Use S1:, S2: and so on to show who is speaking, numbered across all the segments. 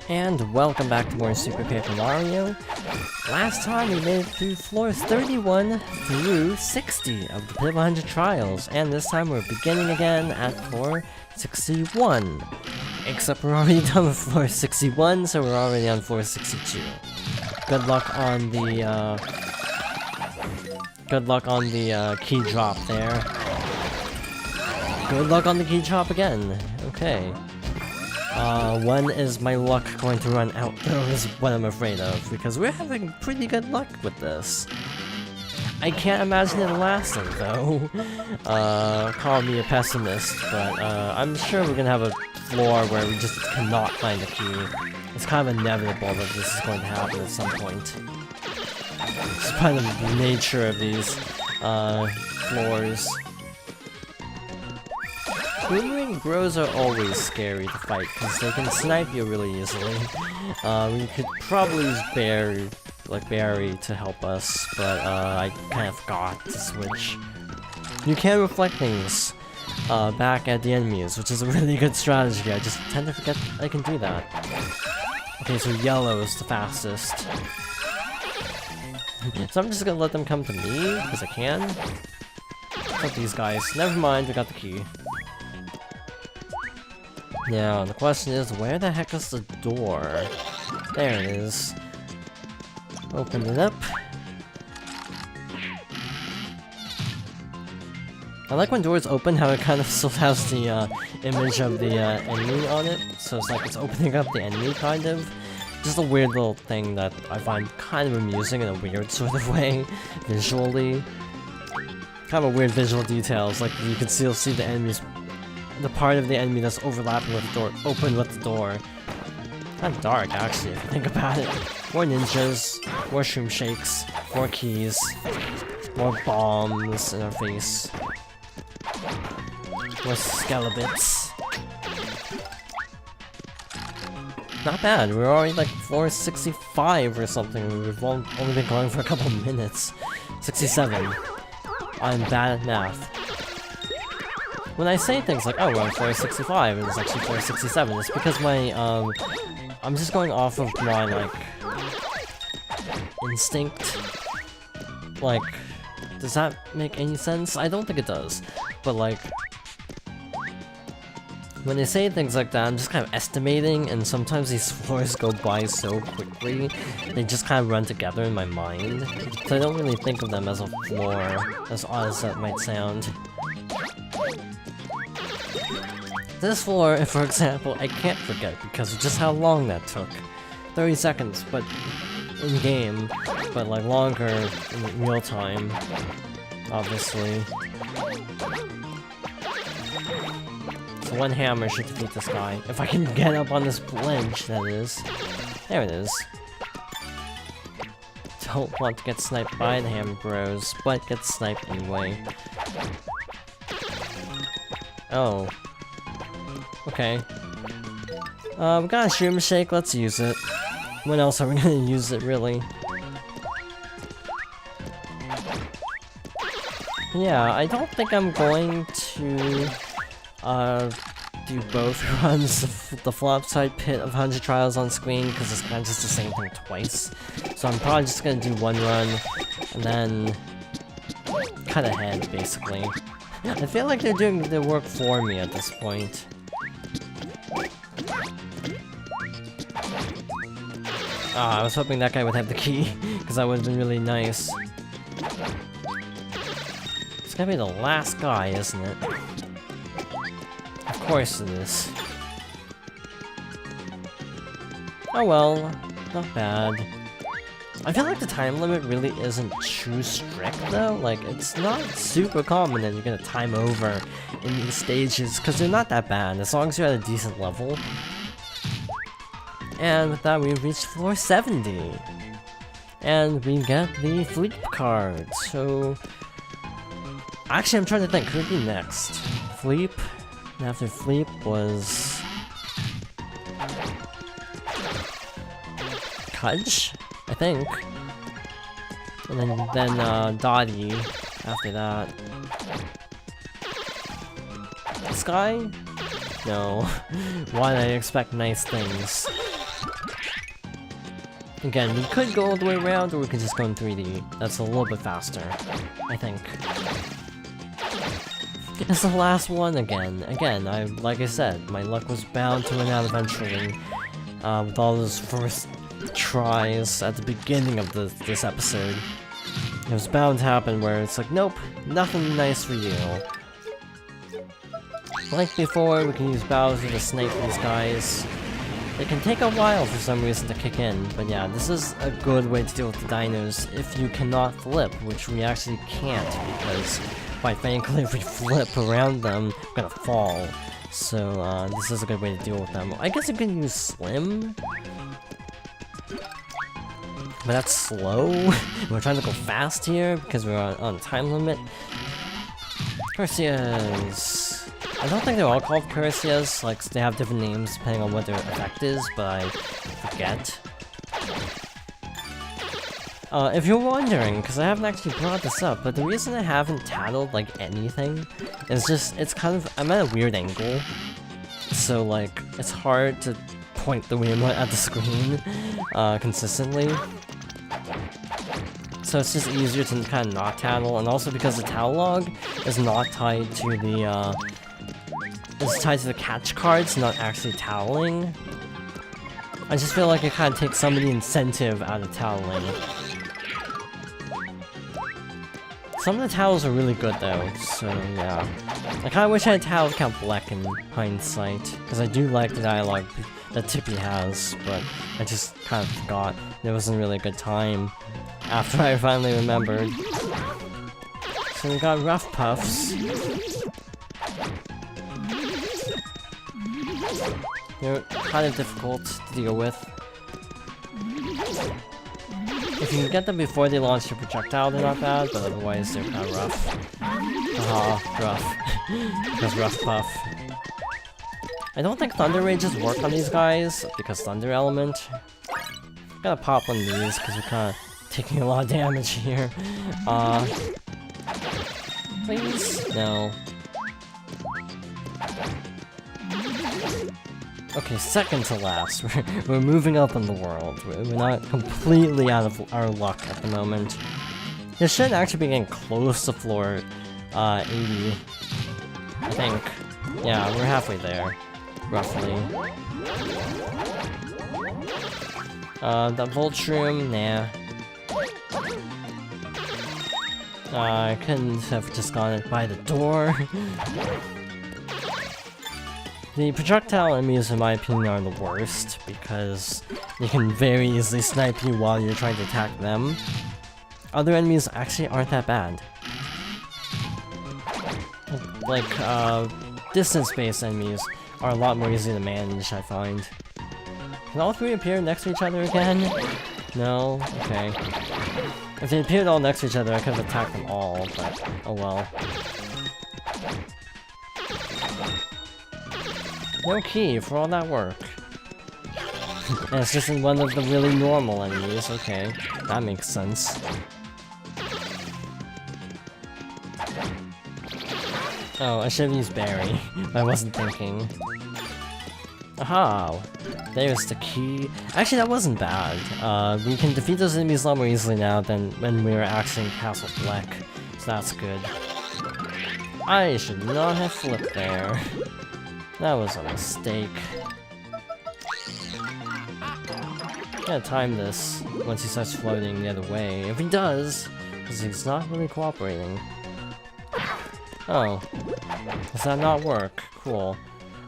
S1: And welcome back to more Super Paper Mario. Last time we made it through floors 31 through 60 of the Pit of 100 Trials, and this time we're beginning again at floor 61. Except we're already done with floor 61, so we're already on floor 62. Good luck on the key drop there. Good luck on the key drop again. Okay. When is my luck going to run out though is what I'm afraid of, because we're having pretty good luck with this. I can't imagine it lasting though. Call me a pessimist, but I'm sure we're gonna have a floor where we just cannot find a key. It's kind of inevitable that this is going to happen at some point. It's kind of the nature of these floors. Boomerang bros are always scary to fight because they can snipe you really easily. We could probably use Barry to help us, but I kind of forgot to switch. You can reflect things back at the enemies, which is a really good strategy. I just tend to forget I can do that. Okay, so yellow is the fastest. So I'm just gonna let them come to me, because I can. Fuck these guys. Never mind, we got the key. Now, the question is, where the heck is the door? There it is. Open it up. I like when doors open, how it kind of still has the image of the enemy on it. So it's like it's opening up the enemy, kind of. Just a weird little thing that I find kind of amusing in a weird sort of way, visually. Kind of weird visual details, like you can still see the enemies, the part of the enemy that's overlapping with the door, open with the door. Kind of dark, actually, if you think about it. More ninjas, more shroom shakes, more keys, more bombs in our face, more skelebits. Not bad, we're already like floor 65 or something. We've only been going for a couple minutes. 67. I'm bad at math. When I say things like, oh, we're on floor 65 and it's actually floor 67, it's because my, I'm just going off of my, like, instinct. Like, does that make any sense? I don't think it does. But, like, when they say things like that, I'm just kind of estimating, and sometimes these floors go by so quickly, they just kind of run together in my mind. So I don't really think of them as a floor, as odd as that might sound. This floor, for example, I can't forget because of just how long that took. 30 seconds, but in game, but like longer in real time, obviously. So one hammer should defeat this guy. If I can get up on this ledge, that is. There it is. Don't want to get sniped by the hammer bros, but get sniped anyway. Oh. Okay. We got a shroom shake, let's use it. When else are we gonna use it, really? Yeah, I don't think I'm going to do both runs of the flopside Pit of 100 Trials on screen, because it's kind of just the same thing twice. So I'm probably just gonna do one run, and then cut ahead, basically. I feel like they're doing the work for me at this point. Ah, I was hoping that guy would have the key, because that would have been really nice. It's gonna be the last guy, isn't it? Of course it is. Oh well, not bad. I feel like the time limit really isn't too strict though, like it's not super common that you're gonna time over in these stages, because they're not that bad, as long as you're at a decent level. And with that, we've reached floor 70. And we get the Fleep card, so... Actually, I'm trying to think, who would be next? Fleep, and after Fleep was... Kudge, I think. And then Dottie after that. This guy? No. Why did I expect nice things? Again, we could go all the way around, or we could just go in 3D. That's a little bit faster, I think. It's the last one again. Again, like I said, my luck was bound to run out eventually. With all those first tries at the beginning of this episode. It was bound to happen where it's like, nope, nothing nice for you. Like before, we can use Bowser to snipe these guys. It can take a while for some reason to kick in, but yeah, this is a good way to deal with the dinos if you cannot flip, which we actually can't, because, quite frankly, if we flip around them, we're gonna fall. So, this is a good way to deal with them. I guess you can use Slim? But that's slow. We're trying to go fast here, because we're on a time limit. Cursias. I don't think they're all called Cursias, like, they have different names depending on what their effect is, but I forget. If you're wondering, because I haven't actually brought this up, but the reason I haven't tattled, like, anything is just, it's kind of, I'm at a weird angle. So, like, it's hard to point the Wiimote at the screen, consistently. So it's just easier to kind of not tattle, and also because the tattle log is not tied to the, it's tied to the catch cards, not actually toweling. I just feel like it kind of takes some of the incentive out of toweling. Some of the towels are really good though, so yeah. I kind of wish I had toweled Count Bleck in hindsight, because I do like the dialogue that Tippy has, but I just kind of forgot. It wasn't really a good time after I finally remembered. So we got Rough Puffs. They're kind of difficult to deal with. If you can get them before they launch your projectile, they're not bad, but otherwise they're kind of rough. Haha, rough. Because Rough Puff. I don't think Thunder Rages work on these guys, because Thunder Element. Gotta pop one of these, because we're kind of taking a lot of damage here. Please? No. Okay, second to last. We're moving up in the world. We're not completely out of our luck at the moment. This should actually be getting close to floor 80. I think. Yeah, we're halfway there. Roughly. The Voltrum, nah. I couldn't have just gone it by the door. The projectile enemies, in my opinion, are the worst, because they can very easily snipe you while you're trying to attack them. Other enemies actually aren't that bad. Like, distance-based enemies are a lot more easy to manage, I find. Can all three appear next to each other again? No? Okay. If they appeared all next to each other, I could have attacked them all, but oh well. No key for all that work. And it's just in one of the really normal enemies, okay. That makes sense. Oh, I should have used Barry, but I wasn't thinking. Aha! There's the key. Actually, that wasn't bad. We can defeat those enemies a lot more easily now than when we were actually in Castle Bleck, so that's good. I should not have flipped there. That was a mistake. Gotta time this once he starts floating the other way. If he does, because he's not really cooperating. Oh. Does that not work? Cool.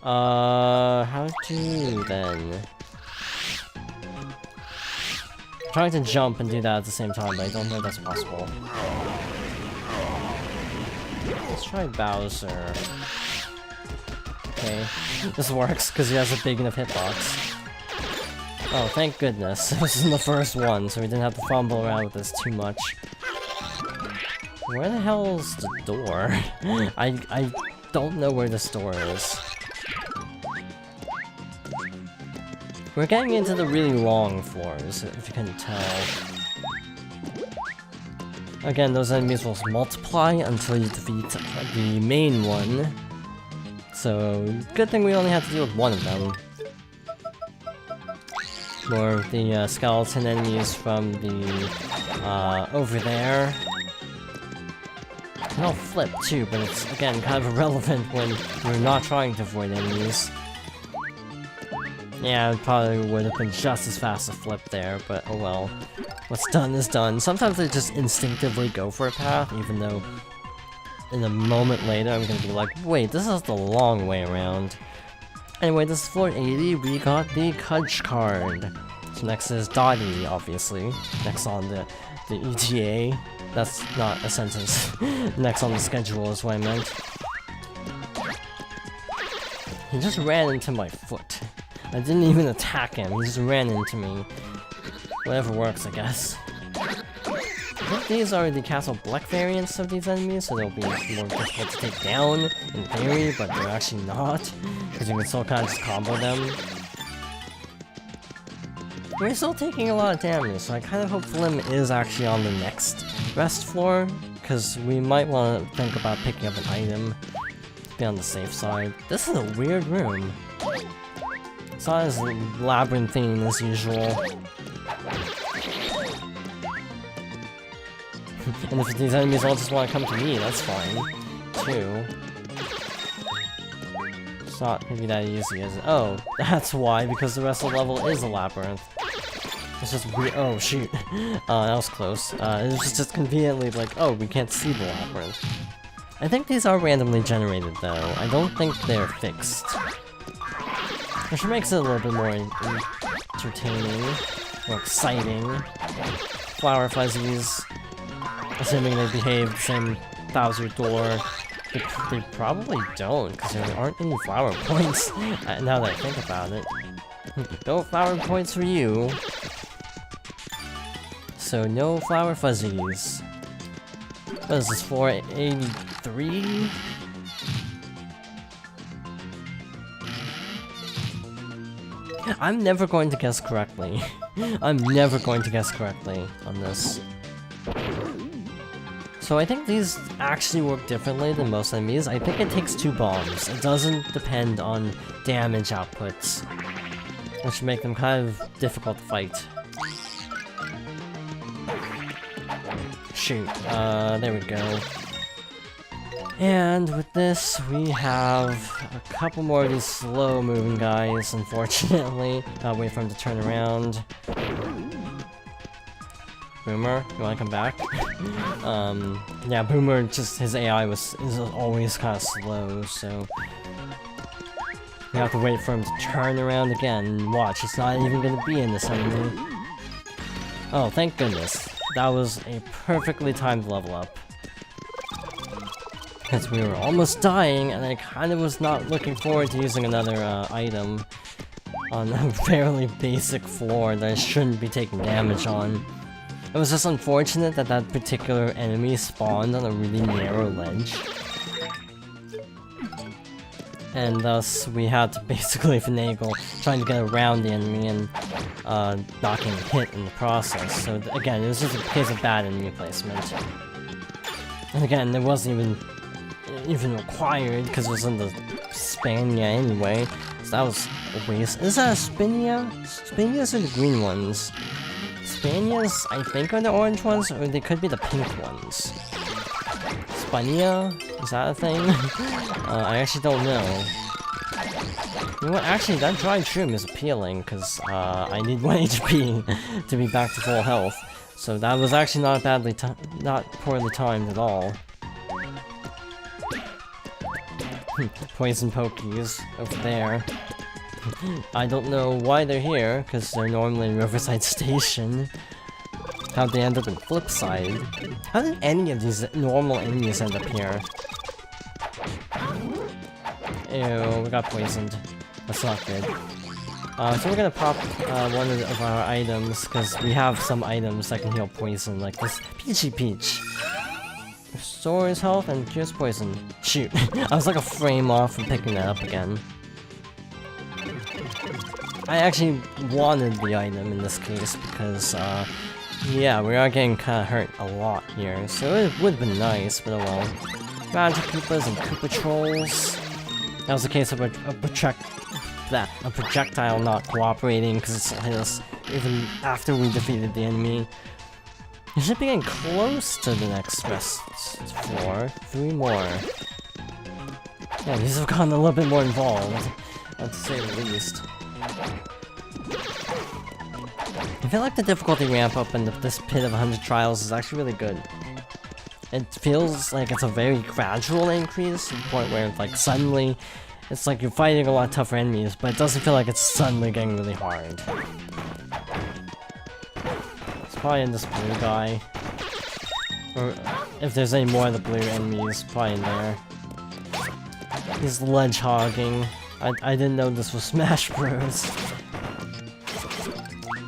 S1: How to then? I'm trying to jump and do that at the same time, but I don't know if that's possible. Let's try Bowser. Okay, this works because he has a big enough hitbox. Oh, thank goodness. This isn't the first one, so we didn't have to fumble around with this too much. Where the hell's the door? I don't know where this door is. We're getting into the really long floors, if you can tell. Again, those enemies will multiply until you defeat the main one. So, good thing we only have to deal with one of them. more of the skeleton enemies from the over there. And I'll flip too, but it's again kind of irrelevant when we're not trying to avoid enemies. Yeah, it probably would have been just as fast to flip there, but oh well. What's done is done. Sometimes I just instinctively go for a path, even though in a moment later I'm gonna be like, wait, this is the long way around. Anyway, this is floor 80, we got the Kudge card. So next is Dottie, obviously. Next on the ETA. That's not a sentence. Next on the schedule is what I meant. He just ran into my foot. I didn't even attack him, he just ran into me. Whatever works, I guess. I think these are the Castle Black variants of these enemies, so they'll be more difficult to take down, in theory, but they're actually not. Because you can still kind of just combo them. We're still taking a lot of damage, so I kind of hope Flim is actually on the next rest floor, because we might want to think about picking up an item to be on the safe side. This is a weird room. It's not as labyrinthine as usual. And if these enemies all just want to come to me, that's fine, too. It's not maybe that easy, is it? Oh, that's why, because the rest of the level is a labyrinth. It's just weird. Oh, shoot. That was close. It was just conveniently like, oh, we can't see the labyrinth. I think these are randomly generated, though. I don't think they're fixed. Which makes it a little bit more entertaining, more exciting. Flower Fuzzies, assuming they behave the same Bowser door. They probably don't, because there aren't any flower points, now that I think about it. No flower points for you. So no Flower Fuzzies. What is this, floor 83? I'm never going to guess correctly. I'm never going to guess correctly on this. So I think these actually work differently than most enemies. I think it takes 2 bombs. It doesn't depend on damage outputs, which make them kind of difficult to fight. Shoot, there we go. And with this, we have a couple more of these slow-moving guys, unfortunately. Gotta wait for him to turn around. Boomer, you wanna come back? Yeah, Boomer, just his AI is always kind of slow, so... we have to wait for him to turn around again. Watch, it's not even gonna be in this enemy. Oh, thank goodness. That was a perfectly timed level up. Because we were almost dying, and I kind of was not looking forward to using another item on a fairly basic floor that I shouldn't be taking damage on. It was just unfortunate that that particular enemy spawned on a really narrow ledge. And thus, we had to basically finagle trying to get around the enemy and not getting hit in the process. So again, it was just a case of bad enemy placement. And again, it wasn't even required because it was in the Spania anyway. So that was a waste. Is that a Spinia? Spinias are the green ones. Spanias, I think, are the orange ones, or they could be the pink ones. Spania? Is that a thing? I actually don't know. You know what, actually, that dried shroom is appealing, because I need 1 HP to be back to full health. So that was actually not poorly timed at all. Poison Pokies over there. I don't know why they're here, because they're normally in Riverside Station. How'd they end up in Flipside? How did any of these normal enemies end up here? Ew, we got poisoned. That's not good. So we're gonna pop one of our items, because we have some items that can heal poison, like this Peachy Peach. Restores health and cures poison. Shoot, I was like a frame off from picking that up again. I actually wanted the item in this case because, yeah, we are getting kind of hurt a lot here, so it would have been nice, but oh well. Magic Koopas and Koopa Trolls. That was a case of a projectile not cooperating because it's hit us even after we defeated the enemy. We should be getting close to the next rest floor. 3 more. Yeah, these have gotten a little bit more involved, to say the least. I feel like the difficulty ramp up in this Pit of 100 Trials is actually really good. It feels like it's a very gradual increase, to the point where like suddenly it's like you're fighting a lot tougher enemies, but it doesn't feel like it's suddenly getting really hard. It's probably in this blue guy. Or if there's any more of the blue enemies, probably in there. He's ledge hogging. I didn't know this was Smash Bros.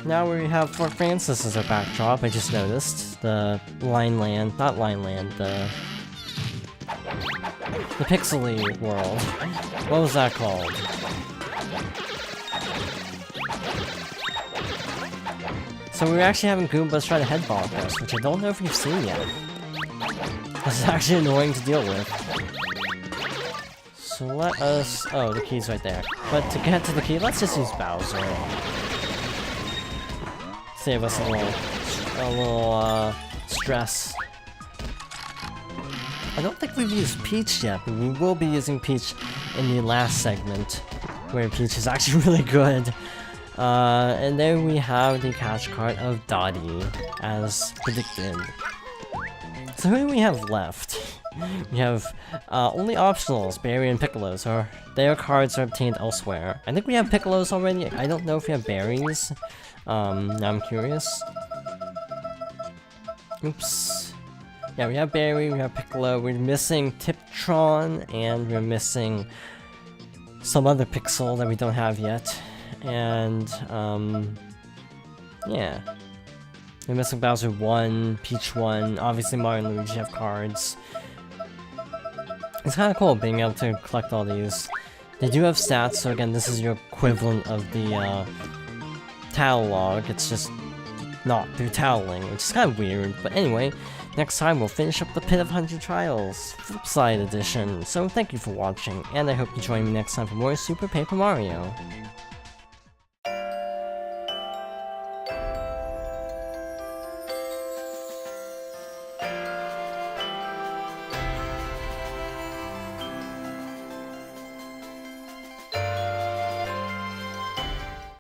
S1: Now we have Fort Francis as our backdrop, I just noticed. The Lineland, not Lineland, the Pixely world. What was that called? So we're actually having Goombas try to headball us, which I don't know if you've seen yet. This is actually annoying to deal with. So let us... oh, the key's right there. But to get to the key, let's just use Bowser. Save us a little stress. I don't think we've used Peach yet, but we will be using Peach in the last segment, where Peach is actually really good. And there we have the catch card of Dottie, as predicted. So who do we have left? We have only optionals, Barry and Piccolo, so their cards are obtained elsewhere. I think we have Piccolos already. I don't know if we have berries. Now I'm curious. Oops. Yeah, we have Barry, we have Piccolo, we're missing Tiptron, and we're missing some other Pixel that we don't have yet. And, yeah. We're missing Bowser 1, Peach 1, obviously Mario and Luigi have cards. It's kinda cool being able to collect all these. They do have stats, so again, this is your equivalent of the, towel log. It's just not through toweling, which is kind of weird. But anyway, next time we'll finish up the Pit of 100 Trials, Flipside Edition. So thank you for watching, and I hope you join me next time for more Super Paper Mario.